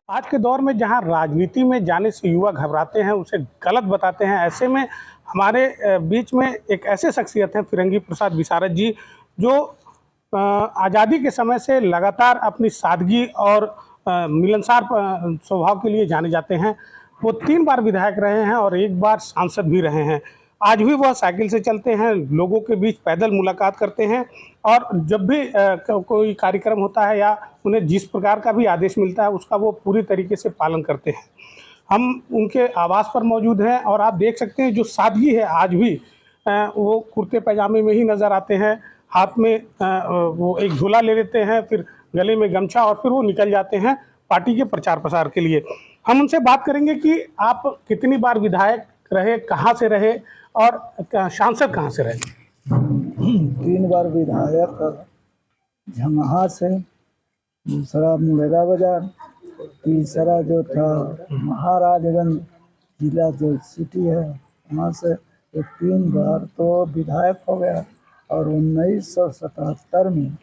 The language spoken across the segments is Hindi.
आज के दौर में जहाँ राजनीति में जाने से युवा घबराते हैं, उसे गलत बताते हैं, ऐसे में हमारे बीच में एक ऐसे शख्सियत हैं फिरंगी प्रसाद विशारद जी, जो आज़ादी के समय से लगातार अपनी सादगी और मिलनसार स्वभाव के लिए जाने जाते हैं। वो 3 बार विधायक रहे हैं और 1 बार सांसद भी रहे हैं। आज भी वह साइकिल से चलते हैं, लोगों के बीच पैदल मुलाकात करते हैं और जब भी कोई कार्यक्रम होता है या उन्हें जिस प्रकार का भी आदेश मिलता है, उसका वो पूरी तरीके से पालन करते हैं। हम उनके आवास पर मौजूद हैं और आप देख सकते हैं जो सादगी है आज भी, वो कुर्ते पैजामे में ही नज़र आते हैं। हाथ में वो एक झोला ले लेते हैं, फिर गले में गमछा और फिर वो निकल जाते हैं पार्टी के प्रचार प्रसार के लिए। हम उनसे बात करेंगे कि आप कितनी बार विधायक रहे, कहाँ से रहे और सांसद कहाँ से रहे? 3 बार विधायक झमहा से, दूसरा मुड़ेरा बाजार, तीसरा जो था महाराजगंज जिला जो सिटी है वहाँ से। ये 3 बार तो विधायक हो गया और 1977 में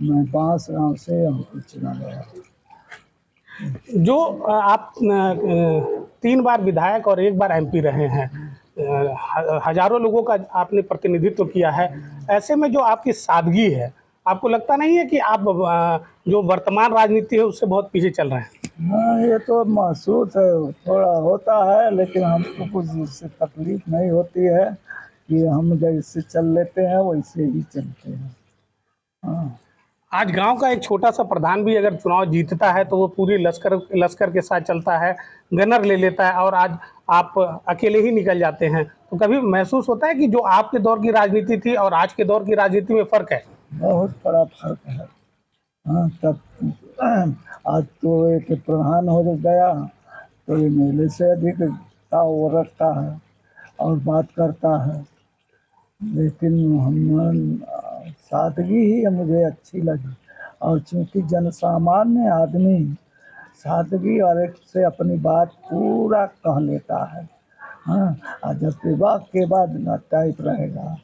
मैं बांस गांव से हमको चुना गया। जो आप 3 बार विधायक और 1 बार एमपी रहे हैं, हजारों लोगों का आपने प्रतिनिधित्व किया है, ऐसे में जो आपकी सादगी है, आपको लगता नहीं है कि आप जो वर्तमान राजनीति है उससे बहुत पीछे चल रहे हैं? हाँ, ये तो महसूस है, थोड़ा होता है, लेकिन हमको कुछ इससे तकलीफ नहीं होती है कि हम जैसे चल लेते हैं वैसे ही चलते हैं। हाँ। आज गांव का एक छोटा सा प्रधान भी अगर चुनाव जीतता है तो वो पूरी लश्कर के साथ चलता है, गनर ले लेता है और आज आप अकेले ही निकल जाते हैं। तो कभी महसूस होता है कि जो आपके दौर की राजनीति थी और आज के दौर की राजनीति में फ़र्क है? बहुत बड़ा फर्क है। हाँ, तब आज तो एक प्रधान हो गया तो ये मेले से अधिक का वो रखता है और बात करता है, लेकिन हम सादगी ही मुझे अच्छी लगी। और चूंकि जनसामान्य आदमी सादगी और एक से अपनी बात पूरा कह लेता है। हाँ, और जब विवाह के बाद न टाइप रहेगा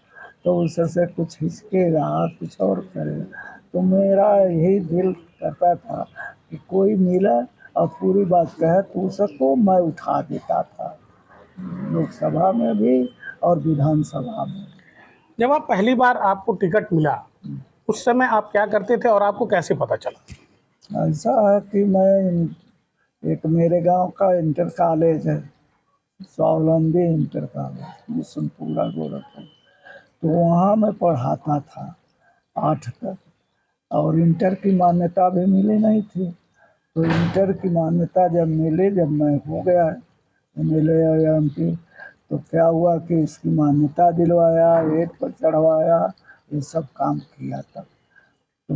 तो उससे कुछ हिचकेगा, कुछ और करेगा। तो मेरा यही दिल करता था कि कोई मिले और पूरी बात कहे तो उसको मैं उठा देता था, लोकसभा में भी और विधानसभा में। जब आप पहली बार आपको टिकट मिला, उस समय आप क्या करते थे और आपको कैसे पता चला? ऐसा है कि मैं एक मेरे गांव का इंटर कॉलेज है, स्वावलंबी इंटर कॉलेज बिशनपुरा गोरखपुर, तो वहाँ मैं पढ़ाता था 8 तक। और इंटर की मान्यता भी मिली नहीं थी, तो इंटर की मान्यता जब मिली, जब मैं हो गया MLA या MP, तो क्या हुआ कि इसकी मान्यता दिलवाया, 8 पर चढ़वाया, ये सब काम किया तब। तो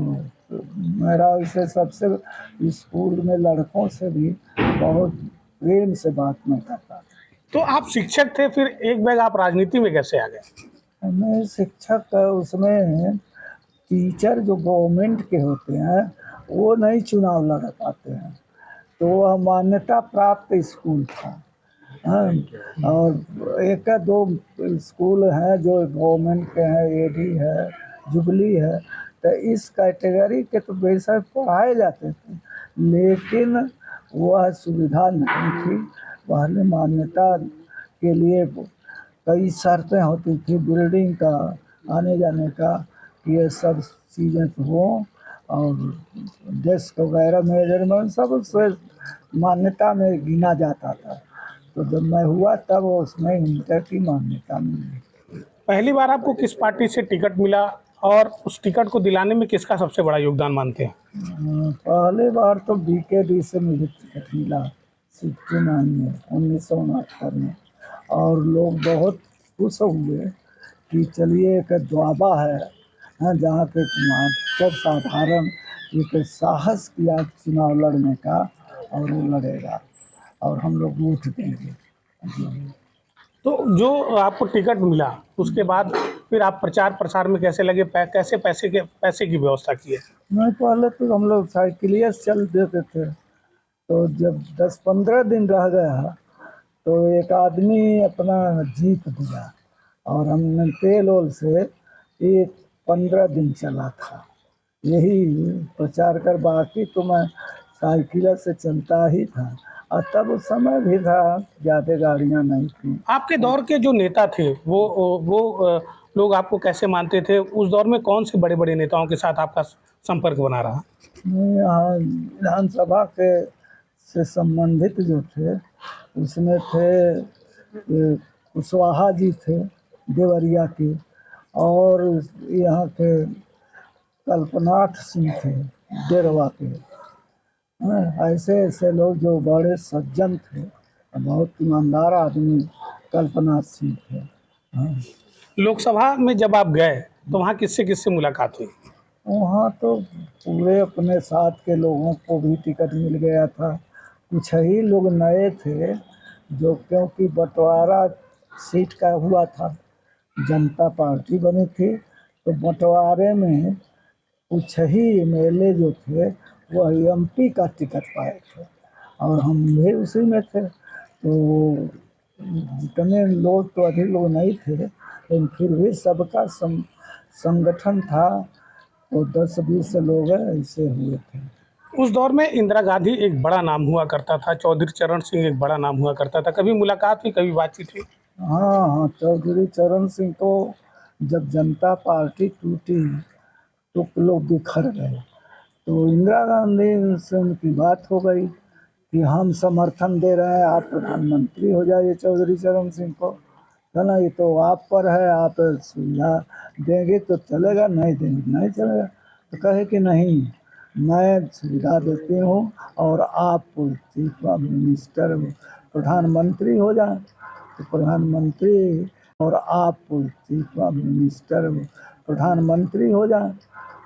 मेरा इसे सबसे स्कूल में लड़कों से भी बहुत प्रेम से बात मैं करता था। तो आप शिक्षक थे, फिर एक बैग आप राजनीति में कैसे आ गए? मैं शिक्षक, उसमें टीचर जो गवर्नमेंट के होते हैं वो नहीं चुनाव लड़ पाते हैं, तो वह मान्यता प्राप्त स्कूल था। हाँ, और 1-2 स्कूल हैं जो गवर्नमेंट के हैं, AD है, जुबली है, तो इस कैटेगरी के तो बेशक पढ़ाए जाते थे, लेकिन वह सुविधा नहीं थी। पहले मान्यता के लिए कई शर्तें होती थी, बिल्डिंग का, आने जाने का, कि ये सब चीज़ें तो हों, और डेस्क वगैरह मेजरमेंट सब उससे मान्यता में गिना जाता था। तो जब मैं हुआ तब उसमें इंटर की मान्यता मिली। पहली बार आपको किस पार्टी से टिकट मिला और उस टिकट को दिलाने में किसका सबसे बड़ा योगदान मानते हैं? पहली बार तो BKD से मुझे टिकट मिला 69 में, 1969 में। और लोग बहुत खुश हुए कि चलिए एक द्वाबा है, हाँ, जहाँ पे मास्टर साधारण एक साहस किया चुनाव लड़ने का, और वो लड़ेगा और हम लोग वोट देंगे। तो जो आपको टिकट मिला उसके बाद फिर आप प्रचार प्रसार में कैसे लगे, कैसे पैसे की व्यवस्था की है? नहीं, पहले तो हम लोग साइकिलिए से चल देते थे, तो जब 10-15 दिन रह गया तो एक आदमी अपना जीप दिया और हमने तेल ओल से एक 15 दिन चला था, यही प्रचार कर। बाकी तो मैं साइकिल से चलता ही था। और तब उस समय भी था, ज़्यादा गाड़ियाँ नहीं थी। आपके दौर के जो नेता थे वो लोग आपको कैसे मानते थे? उस दौर में कौन से बड़े-बड़े नेताओं के साथ आपका संपर्क बना रहा? यहाँ विधानसभा के से संबंधित जो थे, उसमें थे ये कुशवाहा जी थे देवरिया के, और यहाँ के कल्पनाथ सिंह थे डेरवा के। ऐसे ऐसे लोग जो बड़े सज्जन थे, बहुत ईमानदार आदमी कल्पनाथ सिंह थे। हाँ। लोकसभा में जब आप गए, तो वहाँ किससे-किससे मुलाकात हुई? वहाँ तो पूरे अपने साथ के लोगों को भी टिकट मिल गया था। कुछ ही लोग नए थे, जो क्योंकि बंटवारा सीट का हुआ था, जनता पार्टी बनी थी, तो बंटवारे में कुछ ही एमएलए जो थे वह एमपी का टिकट पाए थे, और हम भी उसी में थे। तो जितने लोग तो अधिक लोग नहीं थे, लेकिन फिर भी सबका संगठन था, तो 10-20 लोग ऐसे हुए थे। उस दौर में इंदिरा गांधी एक बड़ा नाम हुआ करता था, चौधरी चरण सिंह एक बड़ा नाम हुआ करता था। कभी मुलाकात हुई, कभी बातचीत हुई? हाँ हाँ, चौधरी चरण सिंह तो जब जनता पार्टी टूटी तो लोग बिखर गए, तो इंदिरा गांधी से उनकी बात हो गई कि हम समर्थन दे रहे हैं, आप प्रधानमंत्री हो जाइए चौधरी चरण सिंह को, है ना, ये तो आप पर है, आप सुविधा देंगे तो चलेगा, नहीं देंगे नहीं चलेगा। तो कहे कि नहीं, मैं सुविधा देती हूँ और आप चीफ मिनिस्टर प्रधानमंत्री हो जाए। तो प्रधानमंत्री और आप चीफ मिनिस्टर प्रधानमंत्री हो जाए,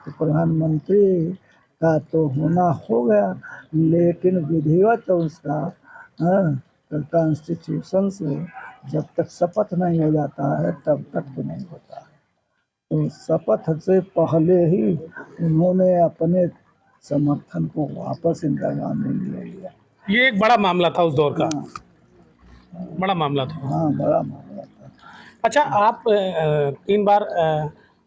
तो प्रधानमंत्री का तो होना हो गया, लेकिन विधिवत उसका कॉन्स्टिट्यूशन से जब तक शपथ नहीं हो जाता है तब तक भी नहीं होता है। तो शपथ से पहले ही उन्होंने अपने समर्थन को वापस इंदिरा गांधी ने ले लिया। ये एक बड़ा मामला था उस दौर का, हाँ बड़ा मामला था। हाँ, बड़ा मामला था। अच्छा, आप 3 बार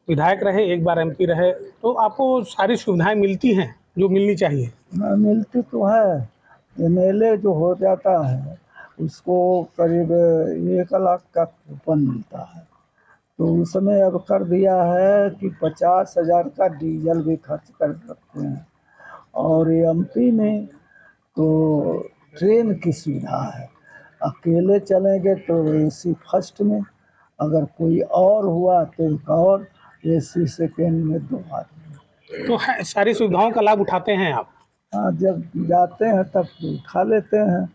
विधायक रहे, 1 बार एमपी रहे, तो आपको सारी सुविधाएँ मिलती हैं, जो मिलनी चाहिए? मिलती तो है, एमएलए जो हो जाता है उसको करीब 1 लाख का कूपन मिलता है। तो उसमें अब कर दिया है कि 50,000 का डीजल भी खर्च कर सकते हैं, और एमपी में तो ट्रेन की सुविधा है। अकेले चलेंगे तो एसी फर्स्ट में, अगर कोई और हुआ तो एक और, एसी सेकेंड में 2 आदमी। तो है, सारी सुविधाओं का लाभ उठाते हैं आप? हाँ, जब जाते हैं तब तो उठा लेते हैं,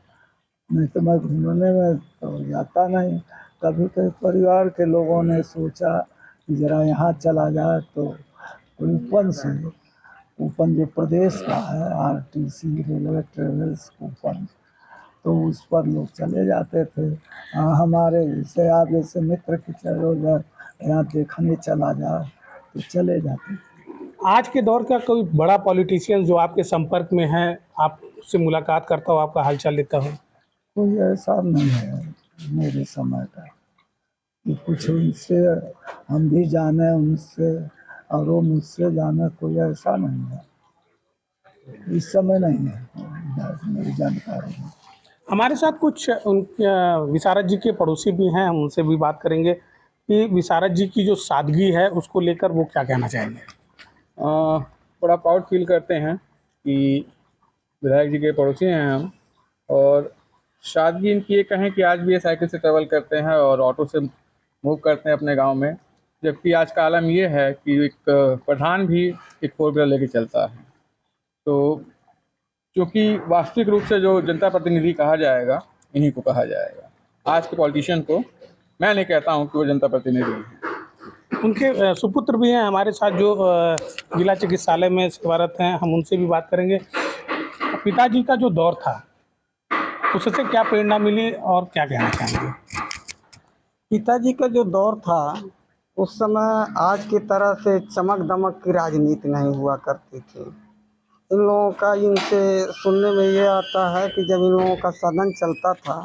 नहीं तो मैं घूमने में तो जाता नहीं। कभी कभी परिवार के लोगों ने सोचा कि ज़रा यहाँ चला जाए, तो कूपन जो प्रदेश का है, आरटीसी रेलवे ट्रेवल्स कूपन, तो उस पर लोग चले जाते थे। हमारे जैसे आप जैसे मित्र की चलो जाए यहाँ देखने चला जाए, तो चले जाते थे। आज के दौर का कोई बड़ा पॉलिटिशियन जो आपके संपर्क में है, आप उससे मुलाकात करता हो, आपका हालचाल लेता हो? कोई ऐसा नहीं है मेरे समय का कि कुछ उनसे हम भी जाने उनसे और वो मुझसे जाने, कोई ऐसा नहीं है इस समय, नहीं है मेरी जानकारी में। हमारे साथ कुछ विशारद जी के पड़ोसी भी हैं, हम उनसे भी बात करेंगे कि विशारद जी की जो सादगी है, उसको लेकर वो क्या कहना चाहेंगे? बड़ा प्राउड फील करते हैं कि विधायक जी के पड़ोसी हैं हम, और सादगी इनकी ये कहें कि आज भी ये साइकिल से ट्रैवल करते हैं और ऑटो से मूव करते हैं अपने गांव में, जबकि आज का आलम ये है कि एक प्रधान भी एक 4 व्हीलर लेके चलता है। तो क्योंकि वास्तविक रूप से जो जनता प्रतिनिधि कहा जाएगा, इन्हीं को कहा जाएगा। आज के पॉलिटिशियन को मैं नहीं कहता हूँ कि वो जनता प्रतिनिधि हैं। उनके सुपुत्र भी हैं हमारे साथ जो जिला चिकित्सालय में सेवारत हैं, हम उनसे भी बात करेंगे। पिताजी का जो दौर था, उससे क्या प्रेरणा मिली और क्या कहना चाहेंगे? पिताजी का जो दौर था, उस समय आज की तरह से चमक दमक की राजनीति नहीं हुआ करती थी। इन लोगों का, इनसे सुनने में ये आता है कि जब इन लोगों का सदन चलता था,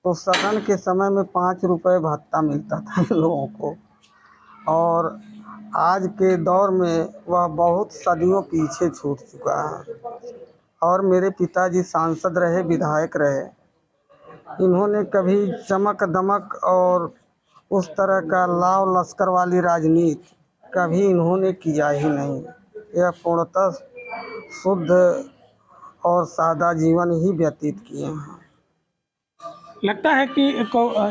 तो सदन के समय में 5 रुपये भत्ता मिलता था इन लोगों को, और आज के दौर में वह बहुत सदियों पीछे छूट चुका है। और मेरे पिताजी सांसद रहे, विधायक रहे। इन्होंने कभी चमक दमक और उस तरह का लाव लश्कर वाली राजनीति कभी इन्होंने किया ही नहीं। यह पूर्णतः शुद्ध और सादा जीवन ही व्यतीत किए हैं। लगता है कि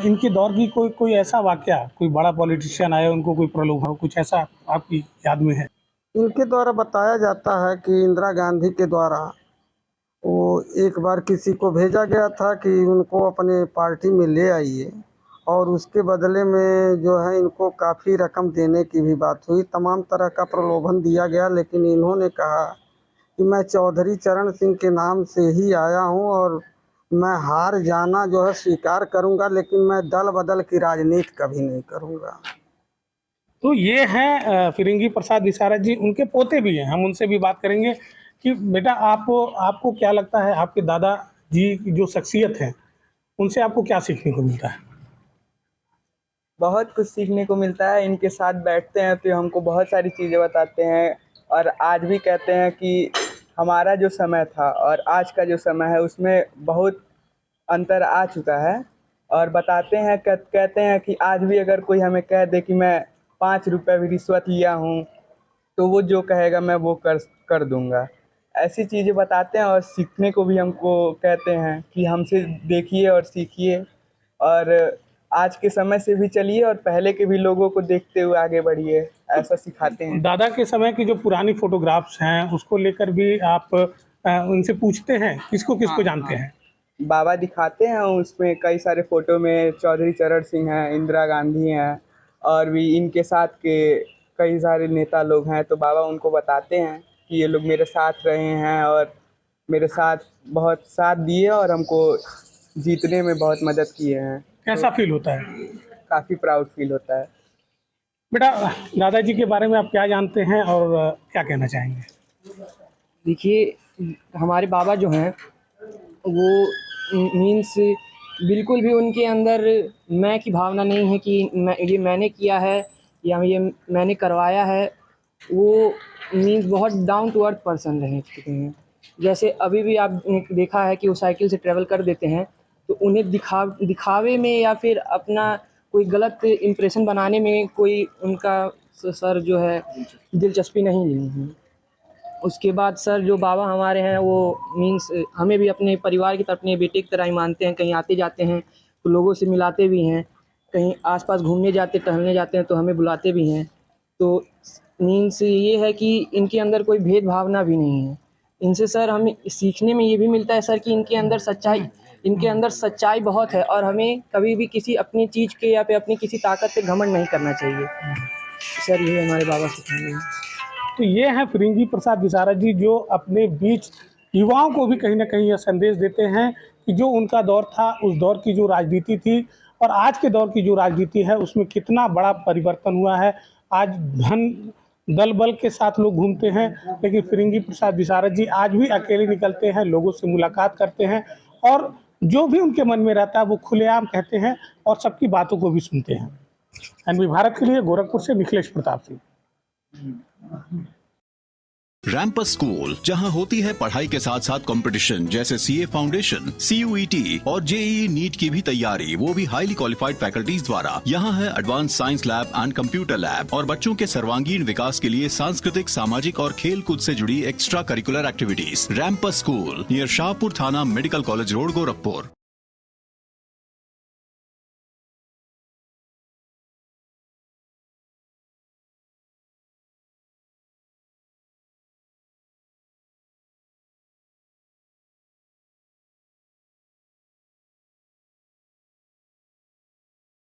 इनके दौर की कोई ऐसा वाकया, कोई बड़ा पॉलिटिशियन आया, उनको कोई प्रलोभन हो, कुछ ऐसा आपकी याद में है? इनके द्वारा बताया जाता है कि इंदिरा गांधी के द्वारा वो एक बार किसी को भेजा गया था कि उनको अपने पार्टी में ले आइए, और उसके बदले में जो है इनको काफ़ी रकम देने की भी बात हुई। तमाम तरह का प्रलोभन दिया गया, लेकिन इन्होंने कहा कि मैं चौधरी चरण सिंह के नाम से ही आया हूं और मैं हार जाना जो है स्वीकार करूंगा, लेकिन मैं दल बदल की राजनीति कभी नहीं करूंगा। तो ये हैं फिरंगी प्रसाद विशारद जी। उनके पोते भी हैं, हम उनसे भी बात करेंगे कि बेटा आपको क्या लगता है, आपके दादा जी की जो शख्सियत है उनसे आपको क्या सीखने को मिलता है? बहुत कुछ सीखने को मिलता है। इनके साथ बैठते हैं तो हमको बहुत सारी चीज़ें बताते हैं, और आज भी कहते हैं कि हमारा जो समय था और आज का जो समय है उसमें बहुत अंतर आ चुका है। और बताते हैं, कहते हैं कि आज भी अगर कोई हमें कह दे कि मैं 5 रुपये भी रिश्वत लिया हूँ तो वो जो कहेगा मैं वो कर दूँगा। ऐसी चीज़ें बताते हैं, और सीखने को भी हमको कहते हैं कि हमसे देखिए और सीखिए, और आज के समय से भी चलिए और पहले के भी लोगों को देखते हुए आगे बढ़िए, ऐसा सिखाते हैं। दादा के समय की जो पुरानी फोटोग्राफ्स हैं उसको लेकर भी आप उनसे पूछते हैं, किसको जानते हैं? बाबा दिखाते हैं, उसमें कई सारे फ़ोटो में चौधरी चरण सिंह हैं, इंदिरा गांधी हैं, और भी इनके साथ के कई सारे नेता लोग हैं। तो बाबा उनको बताते हैं कि ये लोग मेरे साथ रहे हैं और मेरे साथ बहुत साथ दिए और हमको जीतने में बहुत मदद किए हैं। कैसा फील होता है? काफ़ी प्राउड फील होता है। बेटा, दादाजी के बारे में आप क्या जानते हैं और क्या कहना चाहेंगे? देखिए, हमारे बाबा जो हैं वो मीन्स बिल्कुल भी उनके अंदर मैं की भावना नहीं है कि ये मैंने किया है या ये मैंने करवाया है। वो मीन्स बहुत डाउन टू अर्थ पर्सन रह चुके हैं। जैसे अभी भी आपने देखा है कि वो साइकिल से ट्रैवल कर देते हैं, तो उन्हें दिखावे में या फिर अपना कोई गलत इम्प्रेशन बनाने में कोई उनका सर जो है दिलचस्पी नहीं है। उसके बाद सर जो बाबा हमारे हैं वो मीन्स हमें भी अपने परिवार की तरह, अपने बेटे की तरह ही मानते हैं। कहीं आते जाते हैं तो लोगों से मिलाते भी हैं, कहीं आसपास घूमने जाते टहलने जाते हैं तो हमें बुलाते भी हैं। तो मीन्स ये है कि इनके अंदर कोई भेद भावना भी नहीं है। इनसे सर हमें सीखने में ये भी मिलता है सर कि इनके अंदर सच्चाई बहुत है, और हमें कभी भी किसी अपनी चीज़ के या फिर अपनी किसी ताकत पे घमंड नहीं करना चाहिए। सर ये हमारे बाबा सिखाएंगे। तो ये हैं फिरंगी प्रसाद विशारद जी, जो अपने बीच युवाओं को भी कहीं ना कहीं यह संदेश देते हैं कि जो उनका दौर था, उस दौर की जो राजनीति थी और आज के दौर की जो राजनीति है उसमें कितना बड़ा परिवर्तन हुआ है। आज धन दल बल के साथ लोग घूमते हैं, लेकिन फिरंगी प्रसाद विशारद जी आज भी अकेले निकलते हैं, लोगों से मुलाकात करते हैं और जो भी उनके मन में रहता है वो खुलेआम कहते हैं और सबकी बातों को भी सुनते हैं। एनबी भारत के लिए गोरखपुर से मिथिलेश प्रताप सिंह। रैंपस स्कूल, जहां होती है पढ़ाई के साथ साथ कंपटीशन, जैसे सीए फाउंडेशन, CUET और JEE नीट की भी तैयारी, वो भी हाईली क्वालिफाइड फैकल्टीज द्वारा। यहाँ है advance science lab and computer lab, और बच्चों के सर्वांगीण विकास के लिए सांस्कृतिक, सामाजिक और खेल कूद से जुड़ी एक्स्ट्रा करिकुलर एक्टिविटीज। रैंपस स्कूल नियर शाहपुर थाना, मेडिकल कॉलेज रोड, गोरखपुर।